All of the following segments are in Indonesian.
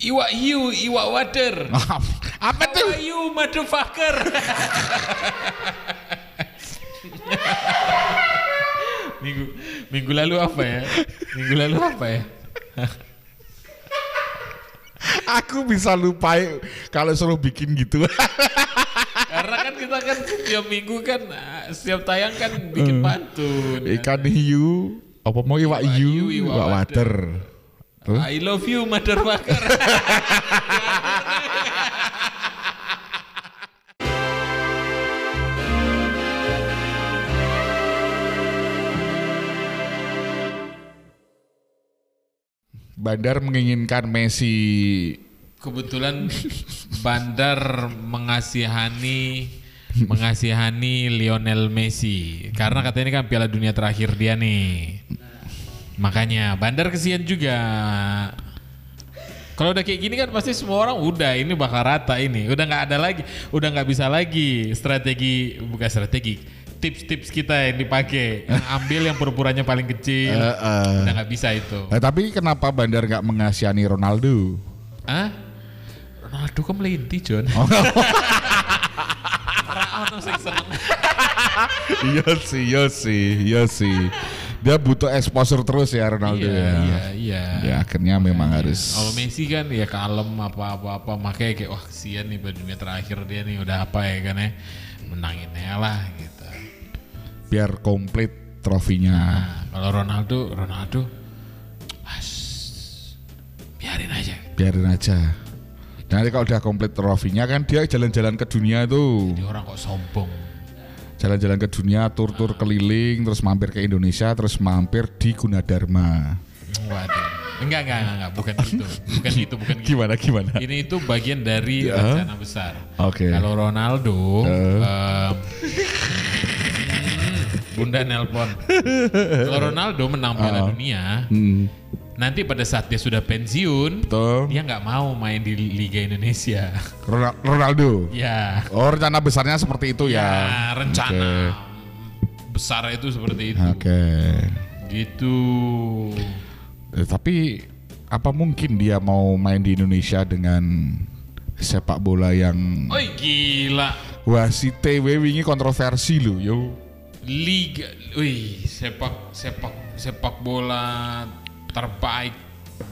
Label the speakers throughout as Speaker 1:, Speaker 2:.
Speaker 1: Iwak hiu, iwak water.
Speaker 2: Apa tuh?
Speaker 1: How are you, motherfucker? minggu lalu apa ya? Minggu lalu apa ya?
Speaker 2: Aku bisa lupa kalau suruh bikin gitu.
Speaker 1: Karena kan kita kan setiap minggu kan setiap tayang kan bikin pantun.
Speaker 2: Ikan hiu, apa mau iwak hiu, iwak water.
Speaker 1: I love you, motherfucker.
Speaker 2: Bandar menginginkan Messi.
Speaker 1: Kebetulan Bandar mengasihani Lionel Messi karena katanya ini kan Piala Dunia terakhir dia nih. Makanya Bandar kesian juga. Kalau udah kayak gini kan pasti semua orang udah ini bakal rata ini. Udah nggak ada lagi, udah nggak bisa lagi tips-tips kita yang dipakai. Yang ambil yang pura-puranya paling kecil. Udah nggak bisa itu.
Speaker 2: Tapi kenapa Bandar nggak mengasihani Ronaldo?
Speaker 1: Ronaldo kan melinti John.
Speaker 2: Iya sih. Dia butuh exposure terus ya Ronaldo.
Speaker 1: Iya.
Speaker 2: Ya akhirnya memang harus.
Speaker 1: Kalau Messi kan ya kalem apa makanya kayak wah kesian nih pada dunia terakhir dia nih udah apa ya kan ya menangin ya lah gitu.
Speaker 2: Biar komplit trofinya.
Speaker 1: Kalau Ronaldo
Speaker 2: biarin aja. Nanti kalau udah komplit trofinya kan dia jalan-jalan ke dunia tuh.
Speaker 1: Jadi orang kok sombong.
Speaker 2: Jalan-jalan ke dunia, tur-tur keliling, terus mampir ke Indonesia, terus mampir di Gunadarma.
Speaker 1: Waduh. Enggak, bukan gitu.
Speaker 2: Gimana?
Speaker 1: Ini itu bagian dari rencana besar.
Speaker 2: Oke.
Speaker 1: Kalau Ronaldo, Bunda nelpon. Kalau Ronaldo menang Piala Dunia, nanti pada saat dia sudah pensiun, dia nggak mau main di Liga Indonesia.
Speaker 2: Ronaldo?
Speaker 1: Ya.
Speaker 2: Oh, rencana besarnya seperti itu ya?
Speaker 1: Ya, rencana besar itu seperti itu.
Speaker 2: Oke.
Speaker 1: Gitu.
Speaker 2: Tapi apa mungkin dia mau main di Indonesia dengan sepak bola yang...
Speaker 1: Oi gila.
Speaker 2: Wah si TW ini kontroversi loh yo.
Speaker 1: Liga, sepak bola terbaik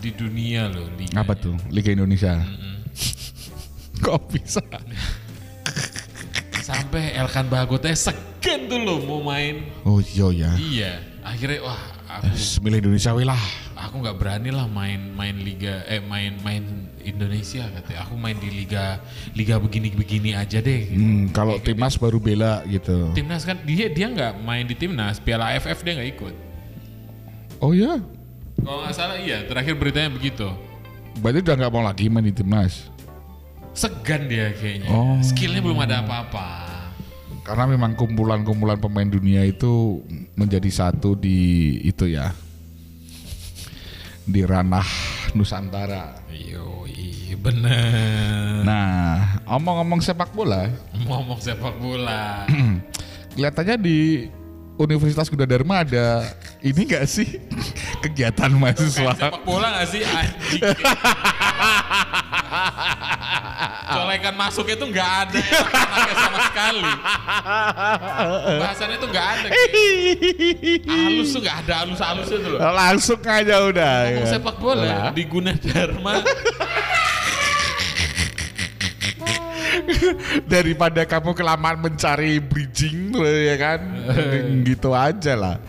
Speaker 1: di dunia loh liga.
Speaker 2: Apa tuh? Liga Indonesia. Kok bisa?
Speaker 1: Sampai Elkan Bagot segan tuh loh mau main.
Speaker 2: Oh iya ya.
Speaker 1: Iya, akhirnya wah aku
Speaker 2: milih Indonesia weh lah.
Speaker 1: Aku nggak berani lah main liga main Indonesia katanya. Aku main di liga begini aja deh.
Speaker 2: Kalau timnas baru bela gitu.
Speaker 1: Timnas kan dia nggak main di timnas, Piala AFF dia nggak ikut.
Speaker 2: Oh ya?
Speaker 1: Kalau nggak salah iya, terakhir beritanya begitu.
Speaker 2: Berarti udah nggak mau lagi main di timnas?
Speaker 1: Segan dia kayaknya. Skillnya belum ada apa-apa.
Speaker 2: Karena memang kumpulan-kumpulan pemain dunia itu menjadi satu di itu ya, di ranah Nusantara.
Speaker 1: Iya bener.
Speaker 2: Nah, ngomong sepak bola. Kelihatannya di Universitas Gunadarma ada ini nggak sih kegiatan mahasiswa?
Speaker 1: Sepak bola nggak sih anjing? Colekan masuk itu nggak ada anaknya sama sekali. Bahasannya itu nggak ada. Halus tuh nggak ada halus-halusnya tuh loh.
Speaker 2: Langsung aja udah.
Speaker 1: Ngomong sepak bola di Gunadarma.
Speaker 2: Daripada kamu kelamaan mencari bridging ya kan, gitu aja lah.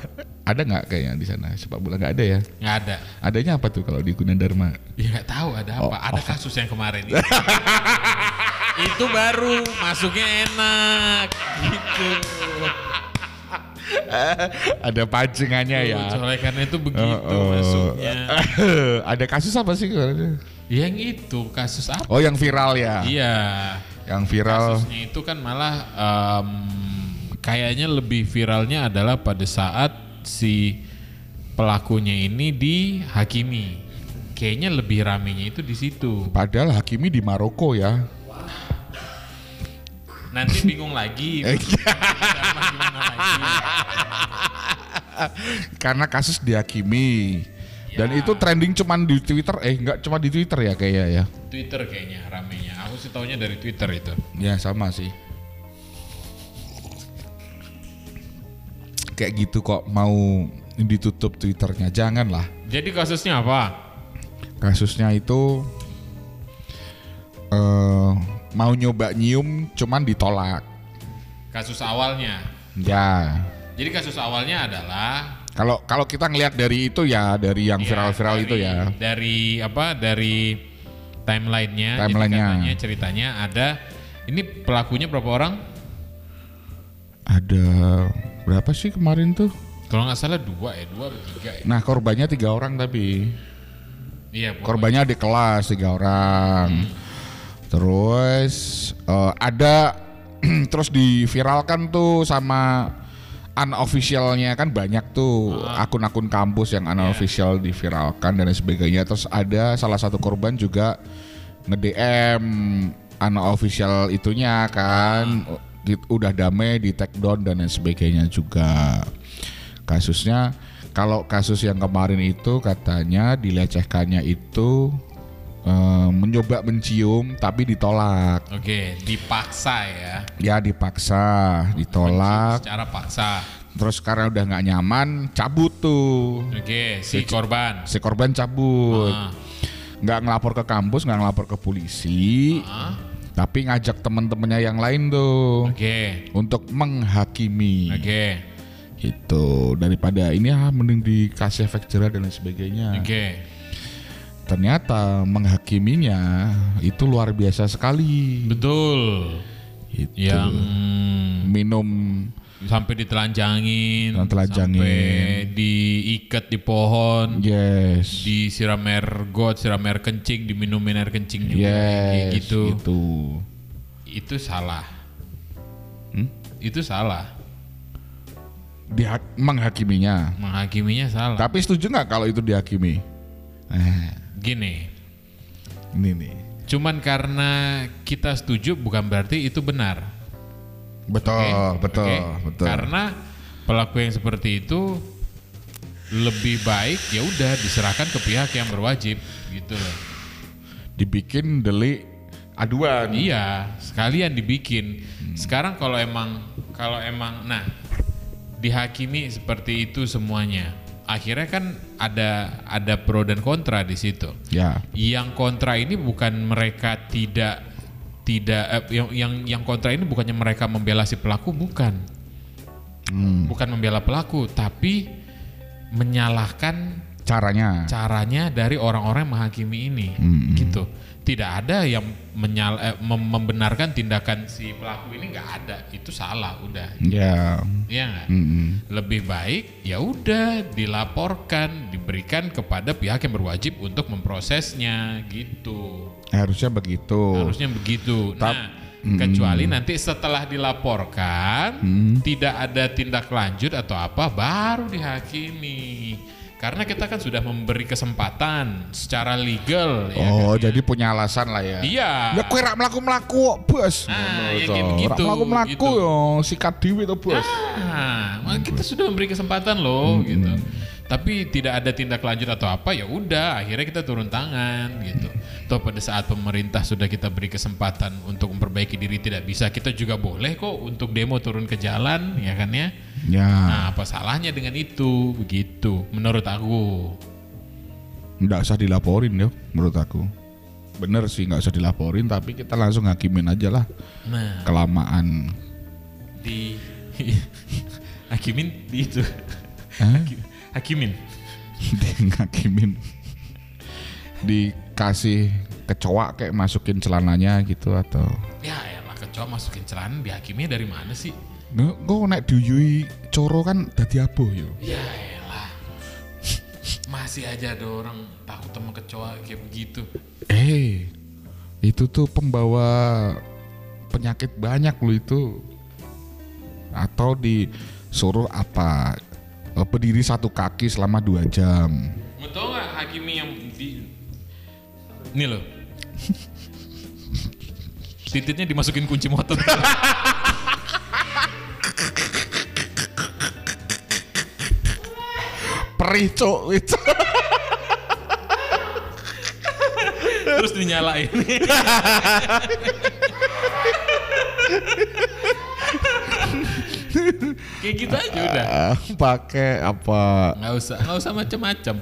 Speaker 2: Ada nggak kayaknya di sana sepak bola? Nggak ada ya?
Speaker 1: Nggak ada.
Speaker 2: Adanya apa tuh kalau di Gunadarma?
Speaker 1: Ya nggak tahu ada apa. Ada kasus yang kemarin itu. Itu baru masuknya enak gitu.
Speaker 2: Ada pancingannya ya.
Speaker 1: Colekannya itu begitu masuknya.
Speaker 2: Ada kasus apa sih?
Speaker 1: Yang itu kasus apa?
Speaker 2: Oh yang viral ya?
Speaker 1: Iya.
Speaker 2: Yang viral.
Speaker 1: Kasusnya itu kan malah kayaknya lebih viralnya adalah pada saat si pelakunya ini dihakimi. Kayaknya lebih ramenya itu di situ.
Speaker 2: Padahal Hakimi di Maroko ya.
Speaker 1: Nanti bingung lagi.
Speaker 2: Karena kasus dihakimi. Dan itu trending cuman di Twitter, enggak cuma di Twitter ya kayaknya ya.
Speaker 1: Twitter kayaknya ramenya. Aku sih taunya dari Twitter itu.
Speaker 2: Ya sama sih. Kayak gitu kok mau ditutup Twitternya, janganlah.
Speaker 1: Jadi kasusnya apa?
Speaker 2: Kasusnya itu mau nyoba nyium cuman ditolak.
Speaker 1: Kasus awalnya.
Speaker 2: Ya.
Speaker 1: Jadi kasus awalnya adalah
Speaker 2: kalau kita ngelihat dari itu ya, dari yang viral-viral itu ya.
Speaker 1: Dari apa? Dari timelinenya. Katanya ceritanya ada. Ini pelakunya berapa orang?
Speaker 2: Ada berapa sih kemarin tuh?
Speaker 1: Kalau nggak salah 2 atau 3 ya.
Speaker 2: Nah korbannya 3 orang tapi.
Speaker 1: Iya.
Speaker 2: Korbannya di kelas 3 orang. Terus ada terus diviralkan tuh sama unofficialnya kan banyak tuh akun-akun kampus yang unofficial diviralkan dan sebagainya. Terus ada salah satu korban juga nge-DM unofficial itunya kan, udah damai di take down dan lain sebagainya juga. Kasusnya kalau kasus yang kemarin itu katanya dilecehkannya itu mencoba mencium tapi ditolak.
Speaker 1: Oke, dipaksa ya.
Speaker 2: Ya dipaksa, ditolak.
Speaker 1: Mencium secara paksa.
Speaker 2: Terus karena udah nggak nyaman, cabut tuh.
Speaker 1: Oke, si korban.
Speaker 2: Si korban cabut. Nggak ngelapor ke kampus, nggak ngelapor ke polisi. Tapi ngajak teman-temannya yang lain tuh.
Speaker 1: Oke.
Speaker 2: Untuk menghakimi.
Speaker 1: Oke.
Speaker 2: Gitu. Daripada ini mending dikasih efek jerah dan lain sebagainya.
Speaker 1: Oke.
Speaker 2: Ternyata menghakiminya itu luar biasa sekali.
Speaker 1: Betul.
Speaker 2: Itu.
Speaker 1: Yang
Speaker 2: minum
Speaker 1: sampai ditelanjangin, sampai diikat di pohon,
Speaker 2: yes,
Speaker 1: disiram air got, siram air kencing, diminumin air kencing juga, kayak gitu. Itu salah. Itu salah.
Speaker 2: Menghakiminya
Speaker 1: salah.
Speaker 2: Tapi setuju nggak kalau itu dihakimi?
Speaker 1: Gini.
Speaker 2: Ini nih.
Speaker 1: Cuman karena kita setuju bukan berarti itu benar.
Speaker 2: Betul.
Speaker 1: Karena pelaku yang seperti itu lebih baik ya udah diserahkan ke pihak yang berwajib gitu loh.
Speaker 2: Dibikin delik aduan.
Speaker 1: Iya, sekalian dibikin. Sekarang kalau emang nah dihakimi seperti itu semuanya. Akhirnya kan ada pro dan kontra di situ.
Speaker 2: Ya.
Speaker 1: Yang kontra ini bukan mereka yang kontra ini bukannya mereka membela si pelaku, bukan. Bukan membela pelaku, tapi menyalahkan caranya dari orang-orang yang menghakimi ini, gitu. Tidak ada yang membenarkan tindakan si pelaku ini, nggak ada. Itu salah, udah.
Speaker 2: Ya.
Speaker 1: Iya nggak? Lebih baik ya udah dilaporkan, diberikan kepada pihak yang berwajib untuk memprosesnya, gitu.
Speaker 2: Harusnya begitu.
Speaker 1: Nah, kecuali nanti setelah dilaporkan tidak ada tindak lanjut atau apa, baru dihakimi. Karena kita kan sudah memberi kesempatan secara legal.
Speaker 2: Jadi punya alasan lah ya.
Speaker 1: Iya.
Speaker 2: Ya kue rak melaku bos.
Speaker 1: Ya gitu.
Speaker 2: Rak melaku yo sikat dewi tuh bos.
Speaker 1: Kita sudah memberi kesempatan loh gitu. Tapi tidak ada tindak lanjut atau apa, ya udah akhirnya kita turun tangan gitu. Toh pada saat pemerintah sudah kita beri kesempatan untuk memperbaiki diri tidak bisa, kita juga boleh kok untuk demo turun ke jalan, ya kan ya. Nah, apa salahnya dengan itu? Begitu menurut aku.
Speaker 2: Nggak usah dilaporin ya menurut aku. Bener sih nggak usah dilaporin, tapi kita langsung hakimin aja lah.
Speaker 1: Nah,
Speaker 2: kelamaan
Speaker 1: di hakimin di itu. Hakimin dikasih kecoa kayak masukin celananya gitu atau ya elah kecoa masukin celana, dihakimi dari mana sih?
Speaker 2: Kok naik duyui coro kan dadi abo yo.
Speaker 1: Ya elah, masih aja ada orang takut sama kecoa kayak begitu.
Speaker 2: Itu tuh pembawa penyakit banyak loh itu. Atau disuruh apa, berdiri satu kaki selama 2 jam.
Speaker 1: Mau tau gak hakimi yang ini loh, titiknya dimasukin kunci motor.
Speaker 2: Perih cok itu.
Speaker 1: terus dinyalain. Kayak gitu aja udah.
Speaker 2: Pakai apa?
Speaker 1: Nggak usah macam-macam.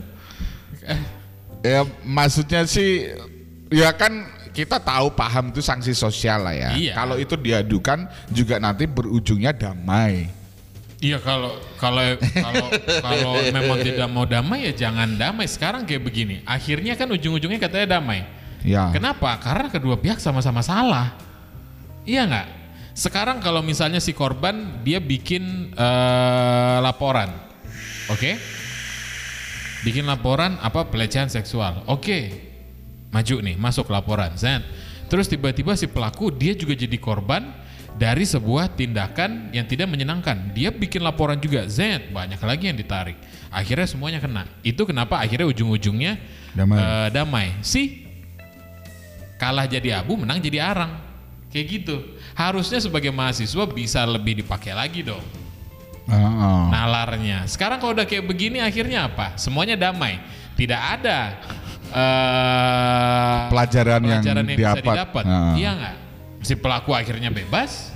Speaker 2: Ya maksudnya sih, ya kan kita tahu paham itu sanksi sosial lah ya.
Speaker 1: Iya.
Speaker 2: Kalau itu diadukan juga nanti berujungnya damai.
Speaker 1: Iya kalau memang tidak mau damai ya jangan damai. Sekarang kayak begini, akhirnya kan ujung-ujungnya katanya damai.
Speaker 2: Ya.
Speaker 1: Kenapa? Karena kedua pihak sama-sama salah. Iya nggak? Sekarang kalau misalnya si korban dia bikin laporan, oke? Bikin laporan apa pelecehan seksual, oke? Maju nih, masuk laporan, Zat. Terus tiba-tiba si pelaku dia juga jadi korban dari sebuah tindakan yang tidak menyenangkan. Dia bikin laporan juga, Z, banyak lagi yang ditarik. Akhirnya semuanya kena. Itu kenapa akhirnya ujung-ujungnya damai. Kalah jadi abu, menang jadi arang. Kayak gitu. Harusnya sebagai mahasiswa bisa lebih dipakai lagi dong. Nalarnya. Sekarang kalau udah kayak begini akhirnya apa? Semuanya damai. Tidak ada pelajaran yang bisa didapat. Iya nggak? Si pelaku akhirnya bebas,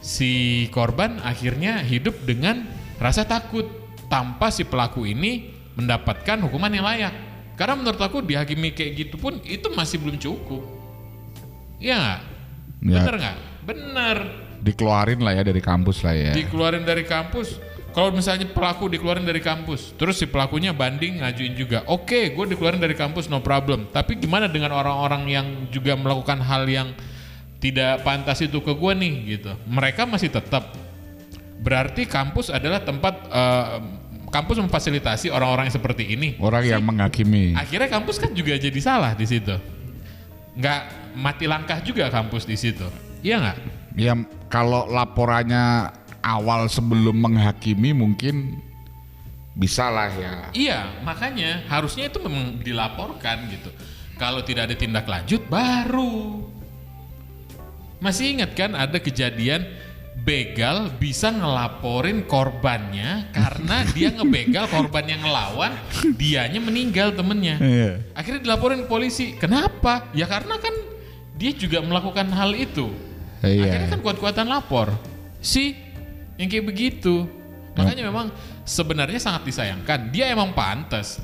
Speaker 1: si korban akhirnya hidup dengan rasa takut tanpa si pelaku ini mendapatkan hukuman yang layak. Karena menurut aku dihakimi kayak gitu pun itu masih belum cukup. Iya nggak? Ya. Bener nggak? Bener.
Speaker 2: Dikeluarin lah ya dari kampus lah ya.
Speaker 1: Dikeluarin dari kampus. Kalau misalnya pelaku dikeluarin dari kampus, terus si pelakunya banding ngajuin juga, oke, gue dikeluarin dari kampus no problem. Tapi gimana dengan orang-orang yang juga melakukan hal yang tidak pantas itu ke gue nih gitu. Mereka masih tetap. Berarti kampus adalah tempat kampus memfasilitasi orang-orang yang seperti ini.
Speaker 2: Orang yang menghakimi.
Speaker 1: Akhirnya kampus kan juga jadi salah di situ. Nggak mati langkah juga kampus di situ. Iya nggak?
Speaker 2: Ya kalau laporannya awal sebelum menghakimi mungkin bisa lah ya.
Speaker 1: Iya, makanya harusnya itu memang dilaporkan gitu. Kalau tidak ada tindak lanjut baru. Masih ingat kan ada kejadian begal bisa ngelaporin korbannya karena dia ngebegal korban yang ngelawan, dianya meninggal temennya. Akhirnya dilaporin polisi. Kenapa? Ya karena kan dia juga melakukan hal itu. Akhirnya kan kuat-kuatan lapor. Yang kayak begitu. Makanya memang sebenarnya sangat disayangkan. Dia emang pantas.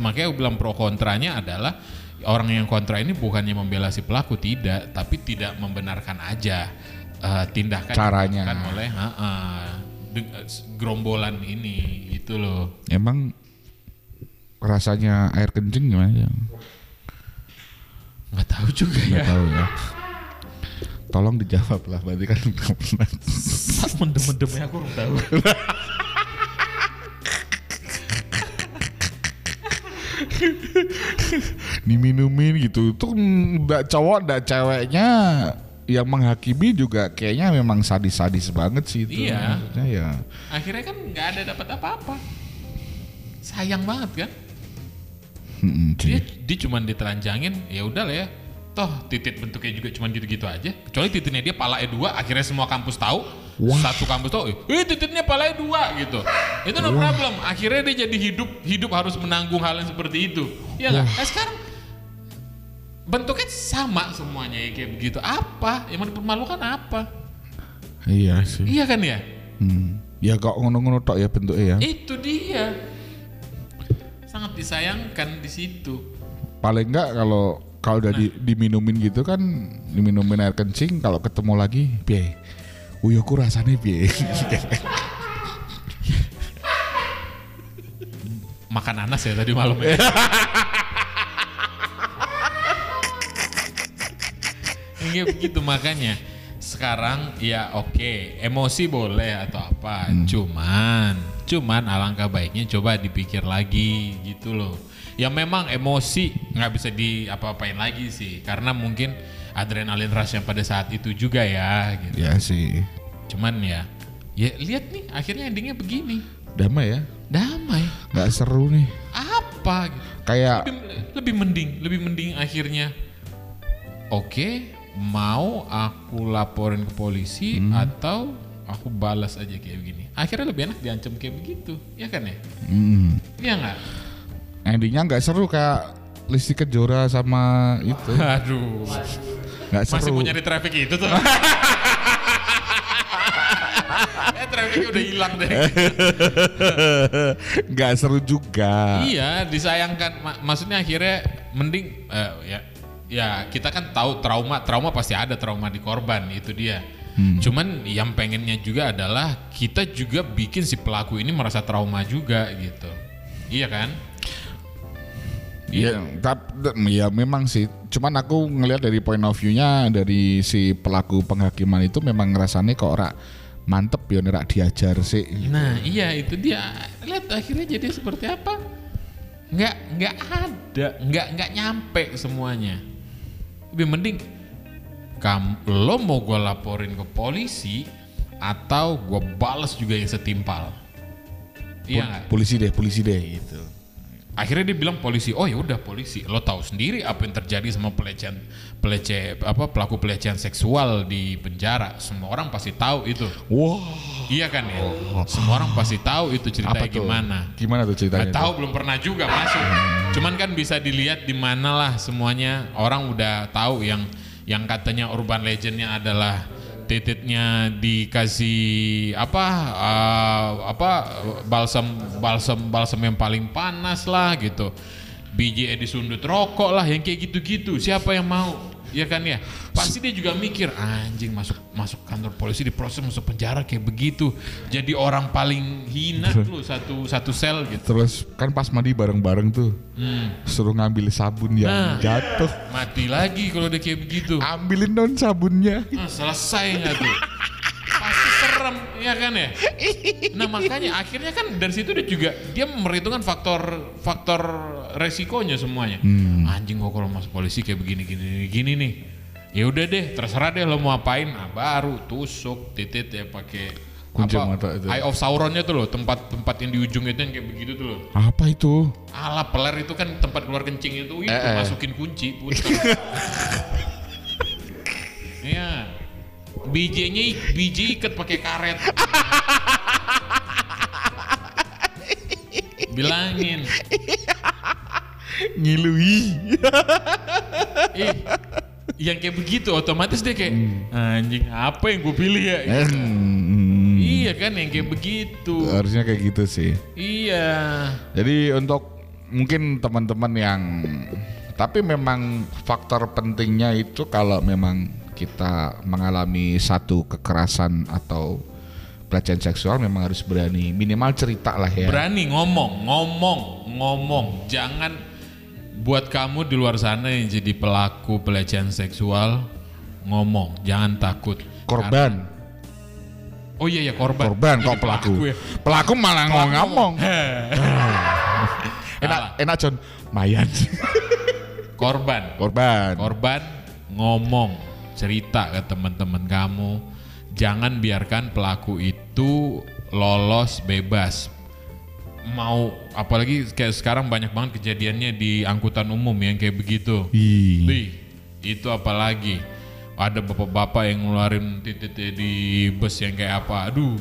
Speaker 1: Makanya aku bilang pro kontranya adalah orang yang kontra ini bukannya membela si pelaku, tidak, tapi tidak membenarkan aja tindakan
Speaker 2: caranya
Speaker 1: yang oleh gerombolan ini itu loh.
Speaker 2: Emang rasanya air kencing gimana ya?
Speaker 1: Nggak tahu juga ya.
Speaker 2: Tolong dijawab lah, berarti kan nggak pernah.
Speaker 1: Mendem-mendemnya aku belum tahu.
Speaker 2: Diminumin gitu. Itu enggak cowok, enggak ceweknya yang menghakimi juga kayaknya memang sadis-sadis banget sih itu.
Speaker 1: Iya.
Speaker 2: Maksudnya ya.
Speaker 1: Akhirnya kan nggak ada dapat apa-apa. Sayang banget kan? Dia cuman ditelanjangin, ya udah lah ya. Toh titik bentuknya juga cuman gitu-gitu aja. Kecuali titiknya dia palanya 2, akhirnya semua kampus tahu. Satu kampus tahu, titiknya palanya 2 gitu. Itu no problem. Akhirnya dia jadi hidup harus menanggung hal yang seperti itu. Ya nggak? Sekarang bentuknya sama semuanya ya kayak begitu. Apa? Yang mau dipermalukan apa?
Speaker 2: Iya sih.
Speaker 1: Iya kan ya?
Speaker 2: Ya kok ngono-ngono tok ya bentuknya ya.
Speaker 1: Itu dia. Sangat disayangkan di situ.
Speaker 2: Paling enggak kalau udah diminumin gitu kan, diminumin air kencing, kalau ketemu lagi, piye? Uyoku rasanya piye?
Speaker 1: Makan nanas ya tadi malam ya. Kayak begitu makanya. Sekarang ya oke, emosi boleh atau apa, cuman alangkah baiknya coba dipikir lagi gitu loh. Ya memang emosi nggak bisa diapa-apain lagi sih, karena mungkin adrenalin rush yang pada saat itu juga ya gitu.
Speaker 2: Ya sih.
Speaker 1: Cuman ya lihat nih akhirnya endingnya begini.
Speaker 2: Damai ya?
Speaker 1: Damai.
Speaker 2: Nggak seru nih.
Speaker 1: Apa?
Speaker 2: Kayak
Speaker 1: lebih mending akhirnya. Oke, mau aku laporin ke polisi atau aku balas aja kayak begini. Akhirnya lebih enak diancam kayak begitu, ya kan ya? Iya nggak?
Speaker 2: Endingnya nggak seru, kayak Lesti Kejora sama itu.
Speaker 1: Aduh.
Speaker 2: Nggak seru.
Speaker 1: Masih mau nyari traffic itu tuh. Trafficnya udah hilang deh.
Speaker 2: Nggak seru juga.
Speaker 1: Iya, disayangkan. Maksudnya akhirnya mending ya kita kan tahu trauma pasti ada trauma di korban, itu dia. Cuman yang pengennya juga adalah kita juga bikin si pelaku ini merasa trauma juga gitu. Iya kan?
Speaker 2: Iya, ya memang sih. Cuman aku ngelihat dari point of view-nya dari si pelaku penghakiman itu memang ngerasanya kok mantep ya nerak diajar sih.
Speaker 1: Nah iya itu dia, lihat akhirnya jadi seperti apa, nggak ada, nggak nyampe semuanya. Lebih mending lo mau gue laporin ke polisi atau gue balas juga yang setimpal. Iya nggak?
Speaker 2: Polisi deh gitu.
Speaker 1: Akhirnya dia bilang polisi, oh ya udah polisi, lo tahu sendiri apa yang terjadi sama pelaku pelecehan seksual di penjara, semua orang pasti tahu itu.
Speaker 2: Wow.
Speaker 1: Iya kan ya, semua orang pasti tahu itu ceritanya gimana.
Speaker 2: Gimana tuh ceritanya?
Speaker 1: Nggak tahu, belum pernah juga masuk. Cuman kan bisa dilihat di mana lah semuanya, orang udah tahu yang katanya urban legendnya adalah titiknya dikasih balsam yang paling panas lah gitu, biji disundut rokok lah, yang kayak gitu-gitu. Siapa yang mau? Ya kan ya, pasti dia juga mikir, anjing masuk kantor polisi diproses masuk penjara kayak begitu, jadi orang paling hina lu satu sel gitu.
Speaker 2: Terus kan pas mandi bareng-bareng tuh suruh ngambil sabun yang jatuh,
Speaker 1: mati lagi kalau udah kayak begitu.
Speaker 2: Ambilin dong sabunnya.
Speaker 1: Selesai nggak tuh? Pasti serem, ya kan ya. Nah makanya akhirnya kan dari situ dia memperhitungkan faktor resikonya semuanya. Anjing gua kalau masuk polisi kayak begini nih. Ya udah deh, terserah deh lo mau apain. Nah, baru tusuk titit ya pakai
Speaker 2: kunci mata itu.
Speaker 1: Eye of Sauronnya tuh loh, tempat yang di ujung itu yang kayak begitu tuh loh.
Speaker 2: Apa itu?
Speaker 1: Alah, peler itu kan tempat keluar kencing itu masukin kunci. Iya. Biji ikat pakai karet. Bilangin.
Speaker 2: Ngilui.
Speaker 1: Yang kayak begitu otomatis dia kayak anjing apa yang gue pilih ya? Iya kan yang kayak begitu.
Speaker 2: Harusnya kayak gitu sih.
Speaker 1: Iya.
Speaker 2: Jadi untuk mungkin teman-teman yang tapi memang faktor pentingnya itu kalau memang kita mengalami satu kekerasan atau pelecehan seksual memang harus berani minimal cerita lah ya.
Speaker 1: Berani ngomong. Jangan buat kamu di luar sana yang jadi pelaku pelecehan seksual, ngomong, jangan takut.
Speaker 2: Korban.
Speaker 1: Oh iya korban.
Speaker 2: Korban kok pelaku. Ya. Pelaku malah ngomong. enak John. Mayan.
Speaker 1: Korban ngomong, cerita ke teman-teman kamu. Jangan biarkan pelaku itu lolos bebas. Mau apalagi kayak sekarang banyak banget kejadiannya di angkutan umum yang kayak begitu. Itu apalagi ada bapak-bapak yang ngeluarin titiknya di bus yang kayak apa. Aduh,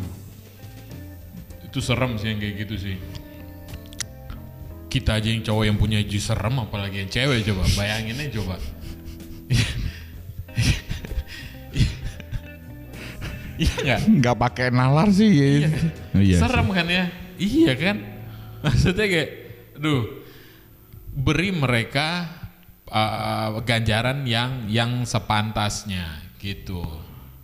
Speaker 1: itu serem sih yang kayak gitu sih. Kita aja yang cowok yang punya jus serem, apalagi yang cewek. Coba bayanginnya coba. Iya
Speaker 2: nggak pakai nalar sih.
Speaker 1: Iya. Serem sih. Kan ya. Iya kan. Maksudnya kayak, beri mereka ganjaran yang sepantasnya gitu.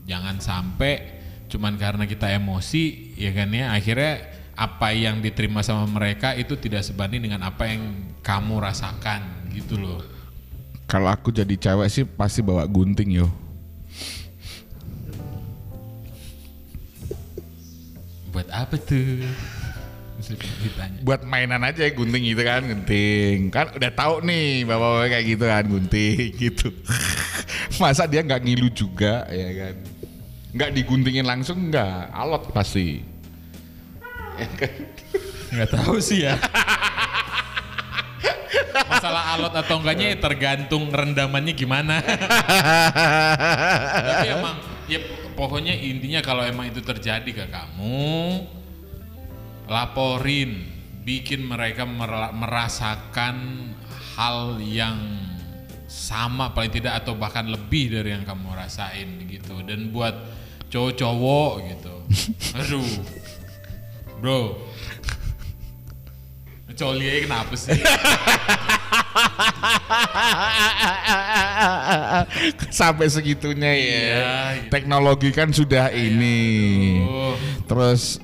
Speaker 1: Jangan sampai cuman karena kita emosi, ya kan ya, akhirnya apa yang diterima sama mereka itu tidak sebanding dengan apa yang kamu rasakan gitu loh.
Speaker 2: Kalau aku jadi cewek sih pasti bawa gunting yo.
Speaker 1: Buat apa tuh? Ditanya.
Speaker 2: Buat mainan aja ya gunting gitu kan, gunting. Kan udah tahu nih bapak-bapak kayak gitu kan, gunting gitu. Masa dia nggak ngilu juga ya kan? Nggak diguntingin langsung nggak, alot pasti.
Speaker 1: Nggak tahu sih ya. Masalah alot atau enggaknya tergantung rendamannya gimana. Tapi emang ya pokoknya intinya kalau emang itu terjadi ke kamu, laporin, bikin mereka merasakan hal yang sama paling tidak atau bahkan lebih dari yang kamu rasain gitu. Dan buat cowok-cowok gitu, aduh bro, coli kenapa sih?
Speaker 2: Sampai segitunya ya.
Speaker 1: Iya, gitu.
Speaker 2: Teknologi kan sudah ini. Terus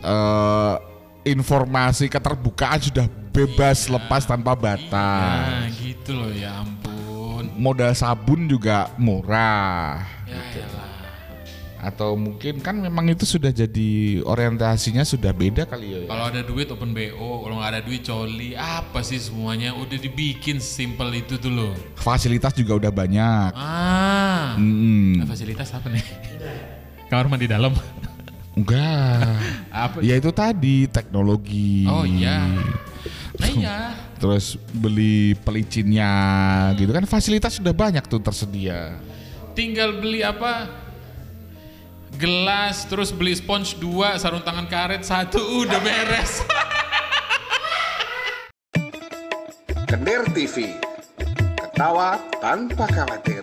Speaker 2: informasi keterbukaan sudah bebas lepas tanpa batas.
Speaker 1: Gitu loh, ya ampun.
Speaker 2: Modal sabun juga murah.
Speaker 1: Ya elah.
Speaker 2: Atau mungkin kan memang itu sudah jadi orientasinya sudah beda kali ya.
Speaker 1: Kalau ada duit open BO, kalau nggak ada duit coli, apa sih semuanya udah dibikin simpel itu tuh loh.
Speaker 2: Fasilitas juga udah banyak.
Speaker 1: Fasilitas apa nih? Kamar mandi dalam.
Speaker 2: Enggak.
Speaker 1: Apa?
Speaker 2: Ya itu tadi teknologi.
Speaker 1: Oh iya. Nah iya.
Speaker 2: Terus beli pelicinnya gitu kan, fasilitas sudah banyak tuh tersedia.
Speaker 1: Tinggal beli apa? Gelas, terus beli spons 2, sarung tangan karet 1, udah beres.
Speaker 3: Kender TV, ketawa tanpa khawatir.